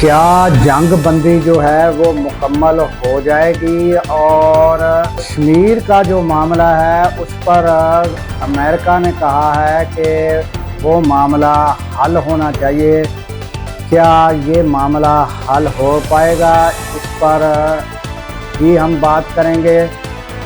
क्या जंग बंदी जो है वो मुकम्मल हो जाएगी और कश्मीर का जो मामला है उस पर अमेरिका ने कहा है कि वो मामला हल होना चाहिए। क्या ये मामला हल हो पाएगा, इस पर भी हम बात करेंगे।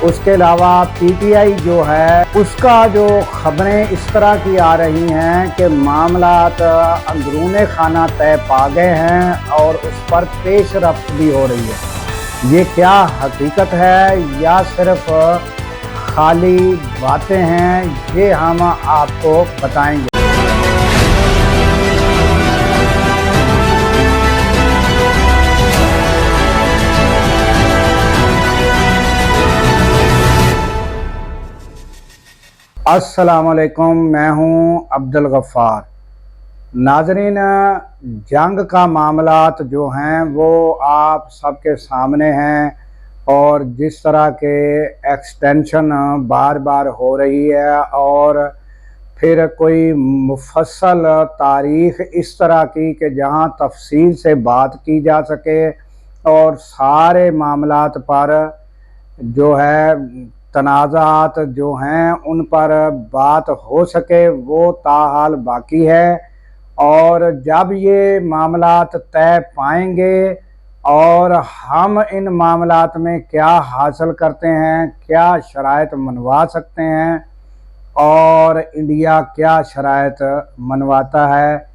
उसके अलावा पीटीआई जो है उसका जो खबरें इस तरह की आ रही हैं कि मामलात अंदरूने खाना तय पा गए हैं और उस पर पेश रफ्त भी हो रही है। ये क्या हकीकत है या सिर्फ खाली बातें हैं, ये हम आपको बताएंगे। अस्सलामुअलैकुम, मैं हूं अब्दुल गफ़ार। नाज़रीन, जंग का मामलात जो हैं वो आप सबके सामने हैं और जिस तरह के एक्सटेंशन बार बार हो रही है और फिर कोई मुफस्सल तारीख़ इस तरह की कि जहां तफसील से बात की जा सके और सारे मामलात पर जो है तनाज़ात जो हैं उन पर बात हो सके, वो ताहाल बाकी है। और जब ये मामलात तय पाएंगे और हम इन मामलात में क्या हासिल करते हैं, क्या शराइत मनवा सकते हैं और इंडिया क्या शराइत मनवाता है,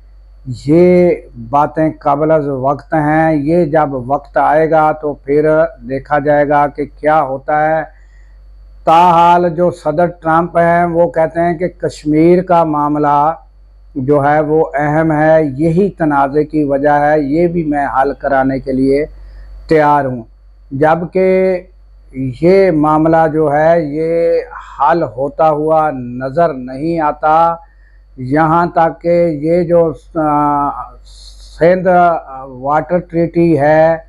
ये बातें क़ब्ल वक्त हैं। ये जब वक्त आएगा तो फिर देखा जाएगा कि क्या होता है। ताहाल जो सदर ट्रंप हैं वो कहते हैं कि कश्मीर का मामला जो है वो अहम है, यही तनाज़े की वजह है, ये भी मैं हल कराने के लिए तैयार हूँ। जबकि ये मामला जो है ये हल होता हुआ नज़र नहीं आता। यहाँ तक कि ये जो सिंध वाटर ट्रीटी है,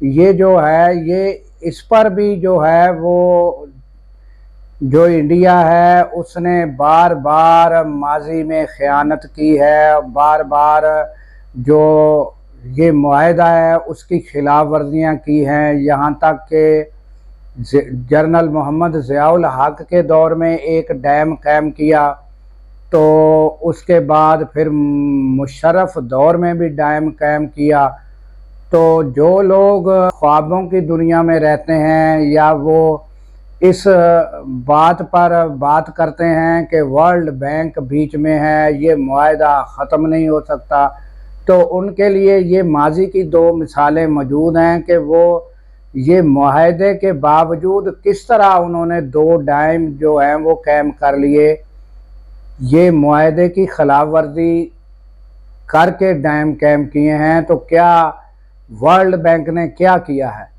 ये जो है ये इस पर भी जो है वो जो इंडिया है उसने बार बार माजी में ख़यानत की है, बार बार जो ये मुआहदा है उसकी खिलाफ वर्जियाँ की हैं। यहाँ तक कि जनरल मोहम्मद ज़ियाउल हक के दौर में एक डैम कायम किया, तो उसके बाद फिर मुशर्रफ दौर में भी डैम कायम किया। तो जो लोग ख्वाबों की दुनिया में रहते हैं या वो इस बात पर बात करते हैं कि वर्ल्ड बैंक बीच में है, ये मुआहदा ख़त्म नहीं हो सकता, तो उनके लिए ये माजी की दो मिसालें मौजूद हैं कि वो ये मुआहदे के बावजूद किस तरह उन्होंने दो डैम जो हैं वो कायम कर लिए। ये मुआहदे की खिलाफ वर्जी करके डैम कायम किए हैं, तो क्या वर्ल्ड बैंक ने क्या किया है।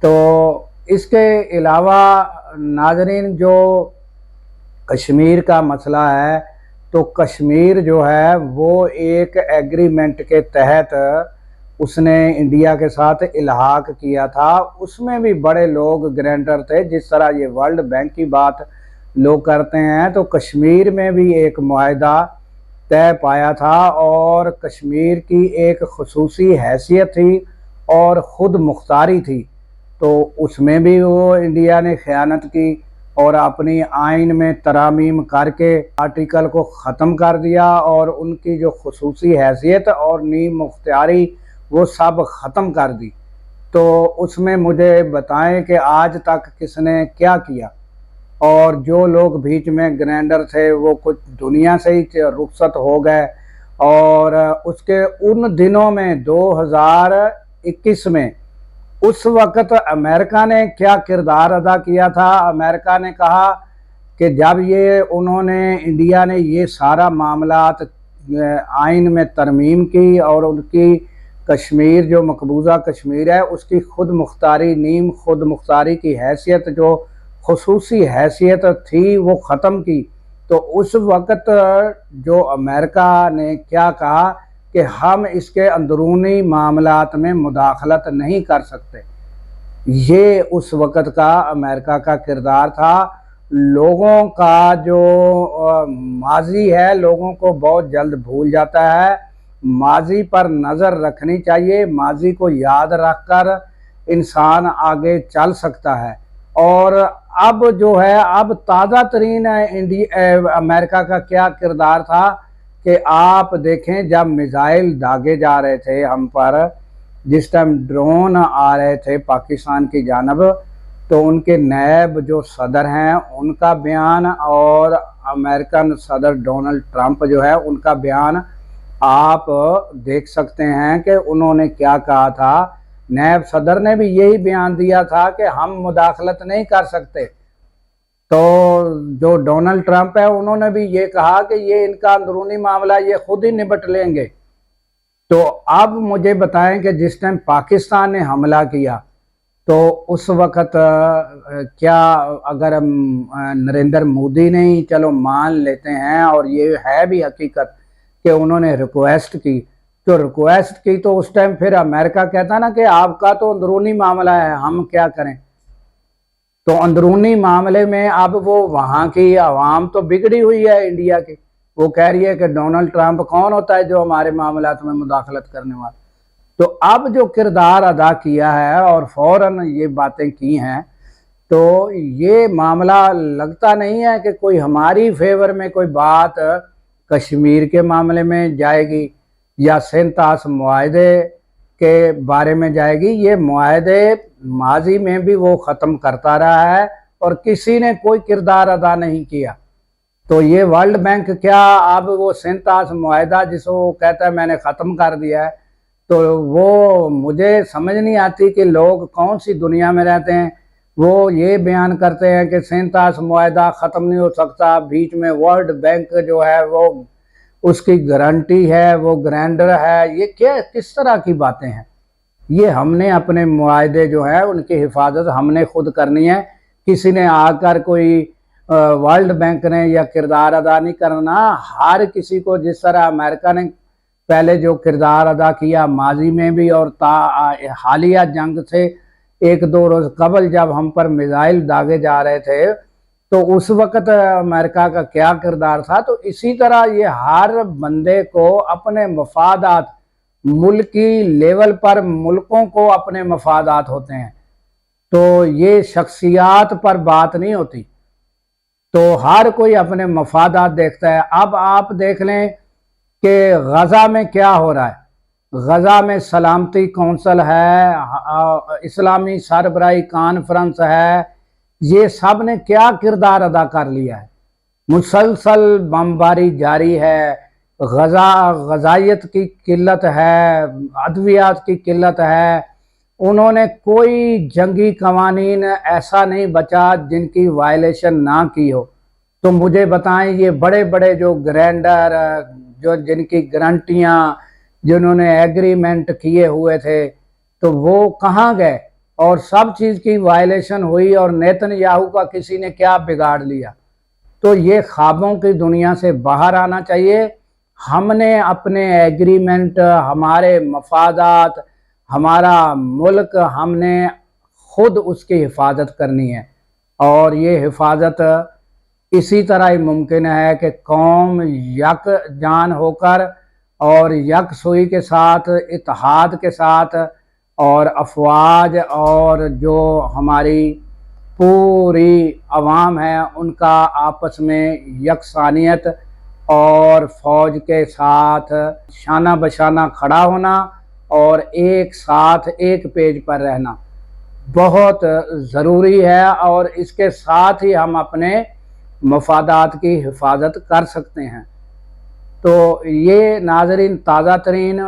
तो इसके अलावा नाज़रीन, जो कश्मीर का मसला है, तो कश्मीर जो है वो एक एग्रीमेंट के तहत उसने इंडिया के साथ इल्हाक किया था। उसमें भी बड़े लोग ग्रांटर थे, जिस तरह ये वर्ल्ड बैंक की बात लोग करते हैं, तो कश्मीर में भी एक मुआहदा तय पाया था और कश्मीर की एक खसूसी हैसियत थी और ख़ुद मुख्तारी थी। तो उसमें भी वो इंडिया ने ख़यानत की और अपनी आइन में तरामीम करके आर्टिकल को ख़त्म कर दिया और उनकी जो खसूसी हैसियत और नीम मुख्तारी वो सब ख़त्म कर दी। तो उसमें मुझे बताएं कि आज तक किसने क्या किया। और जो लोग बीच में ग्रांडर थे वो कुछ दुनिया से ही रुखसत हो गए। और उसके उन दिनों में 2021 में उस वक़्त अमेरिका ने क्या किरदार अदा किया था। अमेरिका ने कहा कि जब ये उन्होंने इंडिया ने ये सारा मामलात आइन में तरमीम की और उनकी कश्मीर जो मकबूजा कश्मीर है उसकी खुद मुख्तारी नीम खुद मुख्तारी की हैसियत जो खसूसी हैसियत थी वो ख़त्म की, तो उस वक़्त जो अमेरिका ने क्या कहा कि हम इसके अंदरूनी मामलात में मुदाखलत नहीं कर सकते। ये उस वक़्त का अमेरिका का किरदार था। लोगों का जो माजी है लोगों को बहुत जल्द भूल जाता है। माजी पर नज़र रखनी चाहिए। माजी को याद रखकर इंसान आगे चल सकता है। और अब जो है, अब ताज़ा तरीन अमेरिका का क्या किरदार था कि आप देखें, जब मिसाइल दागे जा रहे थे हम पर, जिस टाइम ड्रोन आ रहे थे पाकिस्तान की जानब, तो उनके नायब जो सदर हैं उनका बयान और अमेरिकन सदर डोनाल्ड ट्रंप जो है उनका बयान आप देख सकते हैं कि उन्होंने क्या कहा था। नायब सदर ने भी यही बयान दिया था कि हम मुदाखलत नहीं कर सकते। तो जो डोनाल्ड ट्रंप है उन्होंने भी ये कहा कि ये इनका अंदरूनी मामला ये खुद ही निपट लेंगे। तो अब मुझे बताएं कि जिस टाइम पाकिस्तान ने हमला किया तो उस वक़्त क्या, अगर नरेंद्र मोदी ने ही, चलो मान लेते हैं और ये है भी हकीकत कि उन्होंने रिक्वेस्ट की, तो रिक्वेस्ट की तो उस टाइम फिर अमेरिका कहता ना कि आपका तो अंदरूनी मामला है, हम क्या करें। तो अंदरूनी मामले में अब वो वहाँ की आवाम तो बिगड़ी हुई है इंडिया की, वो कह रही है कि डोनाल्ड ट्रंप कौन होता है जो हमारे मामलात में मुदाखलत करने वाला। तो अब जो किरदार अदा किया है और फौरन ये बातें की हैं, तो ये मामला लगता नहीं है कि कोई हमारी फेवर में कोई बात कश्मीर के मामले में जाएगी या सेंतास मुआहदे के बारे में जाएगी। ये मुआहदे माजी में भी वो ख़त्म करता रहा है और किसी ने कोई किरदार अदा नहीं किया। तो ये वर्ल्ड बैंक क्या अब वो सेंतास मुआहदा जिसको कहता है मैंने ख़त्म कर दिया है, तो वो मुझे समझ नहीं आती कि लोग कौन सी दुनिया में रहते हैं। वो ये बयान करते हैं कि सेंतास मुआहदा ख़त्म नहीं हो सकता, बीच में वर्ल्ड बैंक जो है वो उसकी गारंटी है, वो ग्रांडर है। ये क्या, किस तरह की बातें हैं। ये हमने अपने मुआहदे जो है उनकी हिफाजत हमने खुद करनी है। किसी ने आकर कोई वर्ल्ड बैंक ने या किरदार अदा नहीं करना। हर किसी को, जिस तरह अमेरिका ने पहले जो किरदार अदा किया माजी में भी और हालिया जंग से एक दो रोज़ कबल जब हम पर मिसाइल दागे जा रहे थे तो उस वक़्त अमेरिका का क्या किरदार था, तो इसी तरह ये हर बंदे को अपने मफादात, मुल्की लेवल पर मुल्कों को अपने मफादात होते हैं, तो ये शख्सियात पर बात नहीं होती। तो हर कोई अपने मफादात देखता है। अब आप देख लें कि गज़ा में क्या हो रहा है। गज़ा में सलामती कौंसल है, इस्लामी सरबराही कॉन्फ्रेंस है, ये सब ने क्या किरदार अदा कर लिया है। मुसलसल बमबारी जारी है, गज़ायत की किल्लत है, अद्वियात की किल्लत है। उन्होंने कोई जंगी कवानीन ऐसा नहीं बचा जिनकी वायलेशन ना की हो। तो मुझे बताएं, ये बड़े बड़े जो ग्रैंडर, जो जिनकी गारंटियाँ, जिन्होंने एग्रीमेंट किए हुए थे, तो वो कहाँ गए। और सब चीज़ की वायलेशन हुई और नेतन्याहू का किसी ने क्या बिगाड़ लिया। तो ये ख्वाबों की दुनिया से बाहर आना चाहिए। हमने अपने एग्रीमेंट, हमारे मफादात, हमारा मुल्क, हमने खुद उसकी हिफाजत करनी है। और ये हिफाजत इसी तरह ही मुमकिन है कि कौम यकजान होकर और यकसुई के साथ, इत्तेहाद के साथ, और अफवाज और जो हमारी पूरी अवाम है उनका आपस में यकसानियत और फ़ौज के साथ शाना बशाना खड़ा होना और एक साथ एक पेज पर रहना बहुत ज़रूरी है। और इसके साथ ही हम अपने मफादात की हिफाजत कर सकते हैं। तो ये नाज़रीन ताज़ा तरीन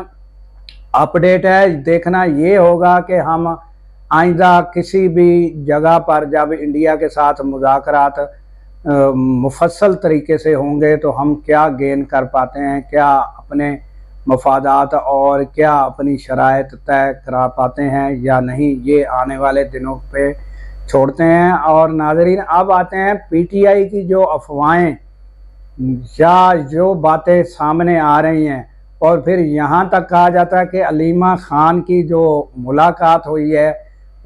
अपडेट है। देखना ये होगा कि हम आइंदा किसी भी जगह पर जब इंडिया के साथ मुज़ाकरात मुफस्सल तरीके से होंगे तो हम क्या गेन कर पाते हैं, क्या अपने मफादात और क्या अपनी शराइत तय करा पाते हैं या नहीं, ये आने वाले दिनों पे छोड़ते हैं। और नाज़रीन अब आते हैं पीटीआई की जो अफवाहें या जो बातें सामने आ रही हैं, और फिर यहाँ तक कहा जाता है कि अलीमा ख़ान की जो मुलाकात हुई है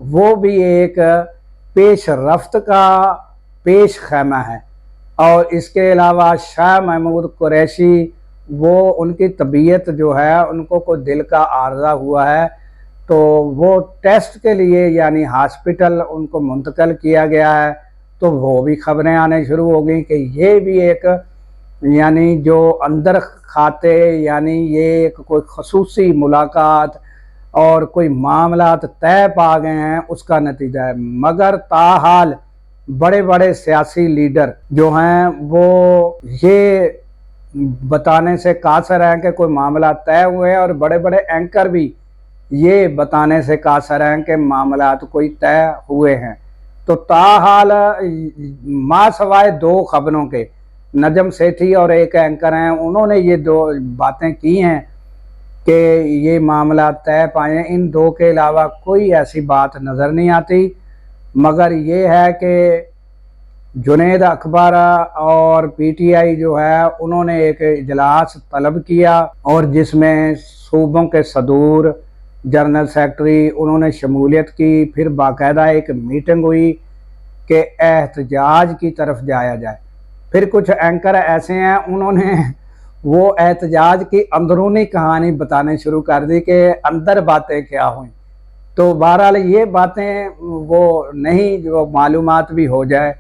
वो भी एक पेश रफ्त का पेश खैमा है। और इसके अलावा शाह महमूद कुरैशी वो उनकी तबीयत जो है, उनको कोई दिल का आर्जा हुआ है, तो वो टेस्ट के लिए यानी हॉस्पिटल उनको मुंतकिल किया गया है। तो वो भी खबरें आने शुरू हो गई कि ये भी एक यानी जो अंदर खाते यानी ये एक कोई खसूसी मुलाकात और कोई मामलात तय पा गए हैं, उसका नतीजा है। मगर ताहाल बड़े बड़े सियासी लीडर जो हैं वो ये बताने से कासर हैं कि कोई मामला तय हुए हैं, और बड़े बड़े एंकर भी ये बताने से कासर हैं कि मामला तो कोई तय हुए हैं। तो ताहाल माँ सवाए दो खबरों के, नजम सेठी और एक एंकर हैं, उन्होंने ये दो बातें की हैं कि ये मामला तय पाए। इन दो के अलावा कोई ऐसी बात नज़र नहीं आती। मगर ये है कि जुनैद अकबर और पीटीआई जो है उन्होंने एक इजलास तलब किया, और जिसमें सूबों के सदूर, जनरल सेक्रेटरी, उन्होंने शमूलियत की। फिर बाकायदा एक मीटिंग हुई कि एहतजाज की तरफ जाया जाए। फिर कुछ एंकर ऐसे हैं, उन्होंने वो एहतजाज की अंदरूनी कहानी बताने शुरू कर दी कि अंदर बातें क्या हुई। तो बहरहाल ये बातें वो नहीं जो मालूमात भी हो जाए,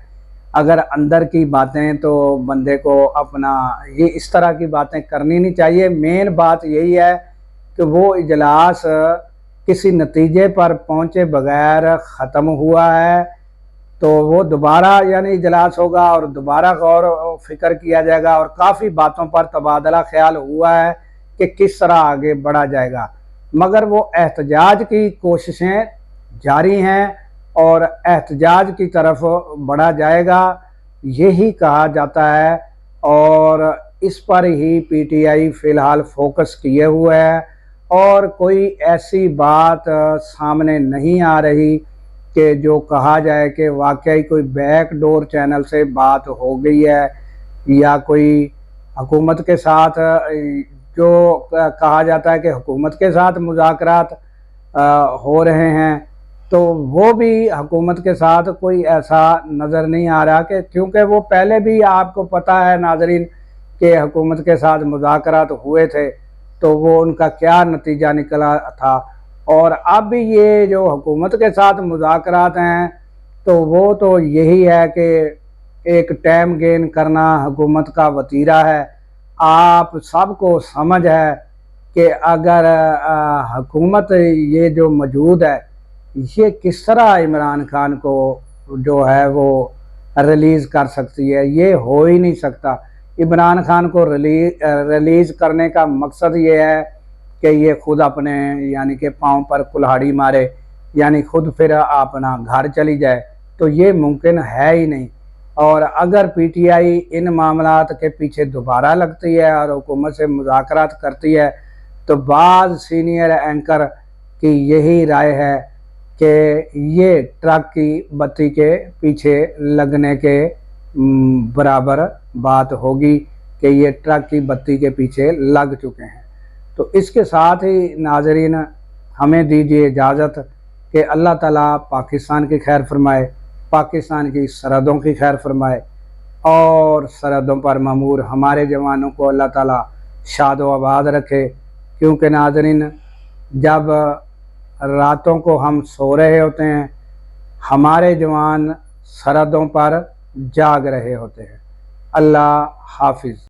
अगर अंदर की बातें तो बंदे को अपना ये इस तरह की बातें करनी नहीं चाहिए। मेन बात यही है कि वो इजलास किसी नतीजे पर पहुँचे बगैर ख़त्म हुआ है, तो वो दोबारा यानी इजलास होगा और दोबारा गौर फिक्र किया जाएगा, और काफ़ी बातों पर तबादला ख्याल हुआ है कि किस तरह आगे बढ़ा जाएगा। मगर वो एहतजाज की कोशिशें जारी हैं और एहतजाज की तरफ बढ़ा जाएगा, यही कहा जाता है। और इस पर ही पीटीआई फ़िलहाल फोकस किए हुए है, और कोई ऐसी बात सामने नहीं आ रही कि जो कहा जाए कि वाकई कोई बैक डोर चैनल से बात हो गई है, या कोई हुकूमत के साथ जो कहा जाता है कि हुकूमत के साथ मुज़ाकरात हो रहे हैं, तो वो भी हुकूमत के साथ कोई ऐसा नज़र नहीं आ रहा। कि क्योंकि वो पहले भी आपको पता है नाज़रीन कि हुकूमत के साथ मुज़ाकरात हुए थे, तो वो उनका क्या नतीजा निकला था। और अब ये जो हुकूमत के साथ मुज़ाकरात हैं, तो वो तो यही है कि एक टाइम गेन करना हुकूमत का वतीरा है। आप सबको समझ है कि अगर हुकूमत ये जो मौजूद है, ये किस तरह इमरान खान को जो है वो रिलीज़ कर सकती है। ये हो ही नहीं सकता। इमरान खान को रिलीज़ करने का मकसद ये है कि ये खुद अपने यानी कि पाँव पर कुल्हाड़ी मारे, यानी खुद फिर अपना घर चली जाए, तो ये मुमकिन है ही नहीं। और अगर पीटीआई इन मामलात के पीछे दोबारा लगती है और हुकूमत से मुज़ाकरात करती है, तो बाज़ सीनियर एंकर की यही राय है कि ये ट्रक की बत्ती के पीछे लगने के बराबर बात होगी कि ये ट्रक की बत्ती के पीछे लग चुके हैं। तो इसके साथ ही नाज़रीन हमें दीजिए इजाज़त कि अल्लाह ताला पाकिस्तान की खैर फरमाए, पाकिस्तान की सरहदों की खैर फरमाए, और सरहदों पर ममूर हमारे जवानों को अल्लाह ताला शाद व आबाद रखे। क्योंकि नाज़रीन जब रातों को हम सो रहे होते हैं, हमारे जवान सरहदों पर जाग रहे होते हैं। अल्लाह हाफिज़।